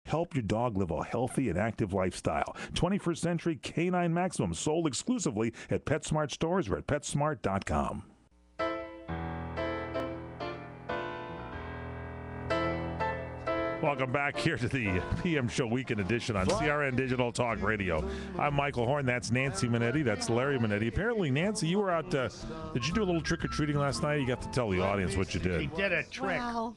Help your dog live a healthy and active lifestyle. 21st Century Canine Maximum, sold exclusively at PetSmart stores or at PetSmart.com. Welcome back here to the PM Show Weekend Edition on CRN Digital Talk Radio. I'm Michael Horn. That's Nancy Manetti. That's Larry Manetti. Apparently, Nancy, you were out. Did you do a little trick-or-treating last night? You got to tell the audience what you did. He did a trick. Well,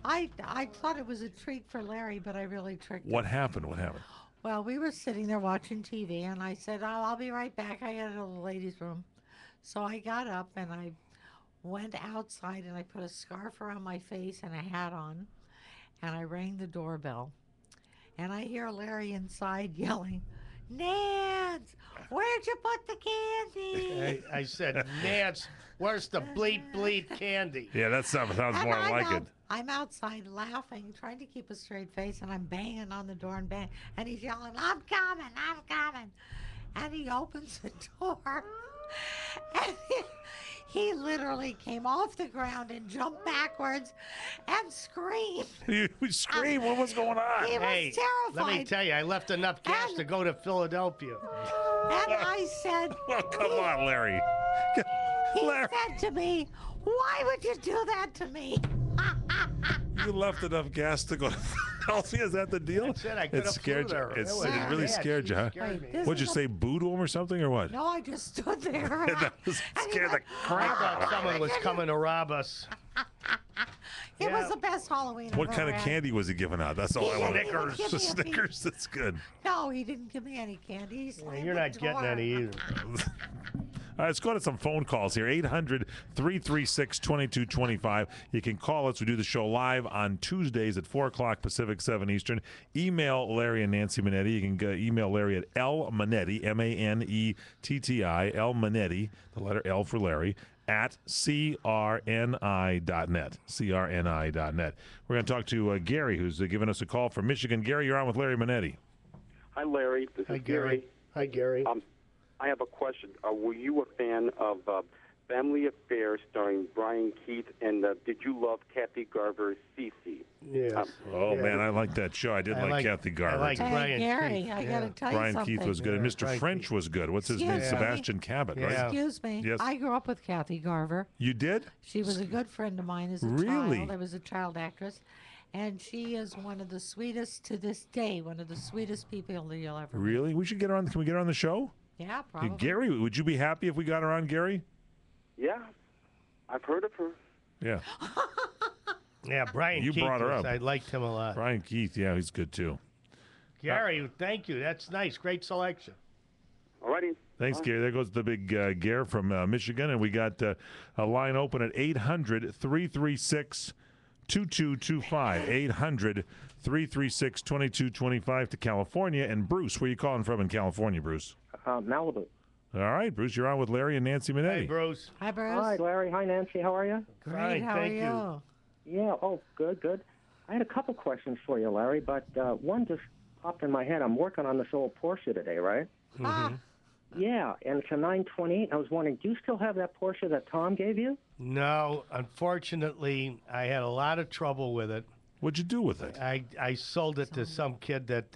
I thought it was a treat for Larry, but I really tricked him. What happened? What happened? Well, we were sitting there watching TV, and I said, oh, I'll be right back. I got to go to the ladies' room. So I got up, and I went outside, and I put a scarf around my face and a hat on. And I rang the doorbell, and I hear Larry inside yelling, Nance, where'd you put the candy? I said, Nance, where's the bleep candy? Yeah, that sounds more like it. I'm outside laughing, trying to keep a straight face, and I'm banging on the door and he's yelling, I'm coming. And he opens the door, and he literally came off the ground and jumped backwards and screamed. You screamed? What was going on? He was terrified. Let me tell you, I left enough cash to go to Philadelphia. And I said... Well, come on, Larry. He said to me, why would you do that to me? You left enough gas to go to Philadelphia? Is that the deal? That's it. I could have flew there. It really scared you, huh? What'd you say, boo to him or something, or what? No, I just stood there. That was scared the crap out of him. Someone was coming to rob us. It was the best Halloween What I've kind of ever had. candy was he giving out? That's all I want. Snickers. Snickers, that's good. No, he didn't give me any candy. He slammed You're not the getting door. any either. All right, let's go to some phone calls here. 800-336-2225. You can call us. We do the show live on Tuesdays at 4 o'clock Pacific, 7 Eastern. Email Larry and Nancy Manetti. You can email Larry at lmanetti, M-A-N-E-T-T-I, lmanetti, the letter L for Larry, at crni.net, crni.net. We're going to talk to Gary, who's giving us a call from Michigan. Gary, you're on with Larry Manetti. Hi, Larry. This is Gary. Hi, Gary. I have a question. Were you a fan of Family Affairs starring Brian Keith, and did you love Kathy Garver's Cece? Yes. Man, I like that show. I did like Kathy Garver. I like Hey, Brian Gary, Keith. I got to tell you Brian something. Keith was good, and Mr. Brian French Keith. was good. What's his name? Excuse me. Sebastian Cabot, right? Yeah. Excuse me. Yes. I grew up with Kathy Garver. You did? She was a good friend of mine as a Really? child. I was a child actress. And she is one of the sweetest, to this day, one of the sweetest people that you'll ever meet. Really? We should get her on. Can we get her on the show? Yeah, probably. Gary, would you be happy if we got her on, Gary? Yeah, I've heard of her. Yeah. Yeah, Brian You Keith. brought her up. I liked him a lot. Brian Keith, yeah, he's good too. Gary, thank you. That's nice. Great selection. All righty. Thanks, Gary. There goes the big Gare from Michigan. And we got a line open at 800-336-2225. 800-336-2225 to California. And Bruce, where are you calling from in California, Bruce? Malibu. All right, Bruce, you're on with Larry and Nancy Manetti. Hey, Bruce. Hi, Bruce. Hi, Larry. Hi, Nancy. How are you? Great. Fine, How thank are you. you? Yeah. Oh, good. I had a couple questions for you, Larry, but one just popped in my head. I'm working on this old Porsche today, right? Ah, Yeah, and it's a 928. I was wondering, do you still have that Porsche that Tom gave you? No, unfortunately, I had a lot of trouble with it. What'd you do with it? I sold it to some kid that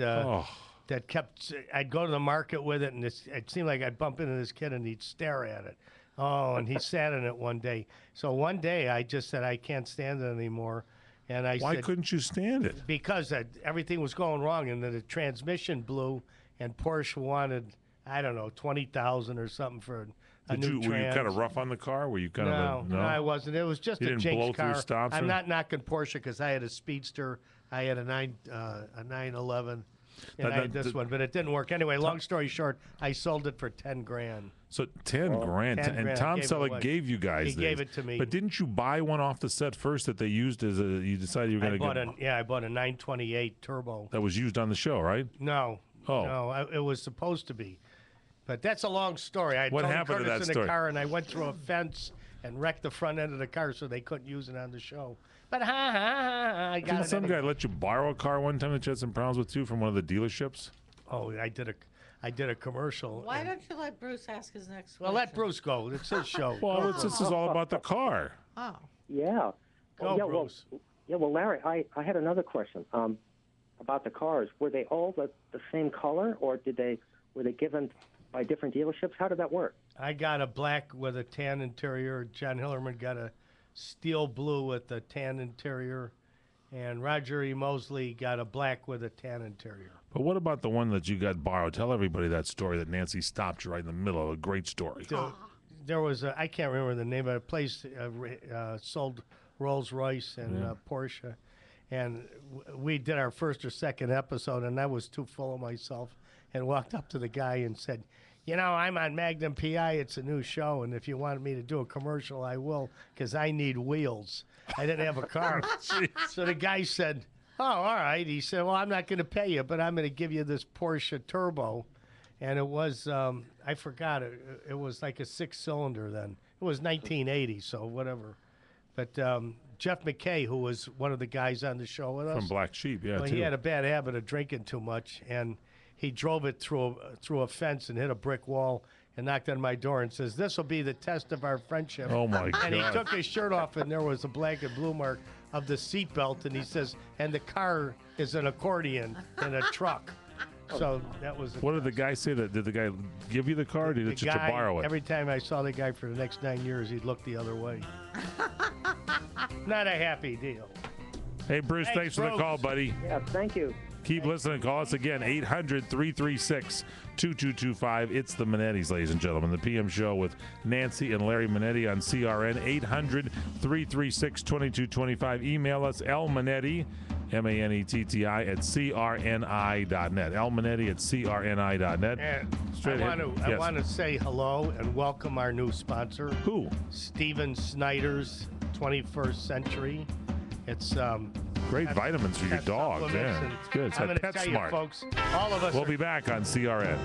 that kept. I'd go to the market with it, and it seemed like I'd bump into this kid, and he'd stare at it. Oh, and he sat in it one day. So one day, I just said I can't stand it anymore, and Why said, couldn't you stand it? because everything was going wrong, and then the transmission blew, and Porsche wanted, I don't know, $20,000 or something for a new Were you trans. kind of rough on the car? Were you kind No, of no, I wasn't. It was just You a didn't Jake's blow through car. stops I'm or- not knocking Porsche because I had a Speedster. I had a 911, and Now, I had this one, but it didn't work. Anyway, long story short, I sold it for $10,000. So 10 grand. 10 And grand. Tom Gave it Selleck away. gave you guys He these. gave it to me. But didn't you buy one off the set first that they used as a? You decided you were I going bought to get. I bought a 928 turbo. That was used on the show, right? No, Oh. no, it was supposed to be, but that's a long story. I had What Tony happened to Curtis that in story? the car, and I went through a fence and wrecked the front end of the car, so they couldn't use it on the show. But I got Didn't it. some anyway. guy let you borrow a car one time that you had some problems with too from one of the dealerships? Oh, I did a commercial. why and- don't you let Bruce ask his next Well, question? let Bruce go. It's his show. Well, this is all about the car. Oh. Yeah. Go, yeah, Bruce. Well, Larry, I had another question. about the cars. Were they all the same color, or were they given by different dealerships? How did that work? I got a black with a tan interior. John Hillerman got a steel blue with a tan interior. And Roger E. Mosley got a black with a tan interior. But what about the one that you got borrowed? Tell everybody that story that Nancy stopped you right in the middle of a great story. There was I can't remember the name of it. A place sold Rolls Royce and Porsche. And we did our first or second episode, and I was too full of myself and walked up to the guy and said, you know, I'm on Magnum PI. It's a new show, and if you wanted me to do a commercial, I will, because I need wheels. I didn't have a car. So the guy said, oh, all right. He said, well, I'm not going to pay you, but I'm going to give you this Porsche Turbo. And it was, I forgot, it was like a 6-cylinder then. It was 1980, so whatever. But Jeff McKay, who was one of the guys on the show with us. From Black Sheep, yeah, well, too. He had a bad habit of drinking too much, and he drove it through a fence and hit a brick wall and knocked on my door and says, this will be the test of our friendship. Oh, my God. And he took his shirt off, and there was a black and blue mark of the seatbelt, and he says, and the car is an accordion in a truck. So that was. What did the guy say? Did the guy give you the car, or did he just borrow it? Every time I saw the guy for the next 9 years, he'd look the other way. Not a happy deal. Hey, Bruce, thanks for the call, buddy. Yeah, thank you. Keep listening. Call us again, 800-336-2225. It's the Manettis, ladies and gentlemen. The PM show with Nancy and Larry Manetti on CRN, 800-336-2225. Email us, lmanetti, Manetti, at crni.net. lmanetti at crni.net. And I want to say hello and welcome our new sponsor. Who? Steven Snyder's 21st Century. It's great vitamins for your dog. Yeah, it's good. It's I'm like going to tell PetSmart. you, folks, all of us We'll be back on CRN.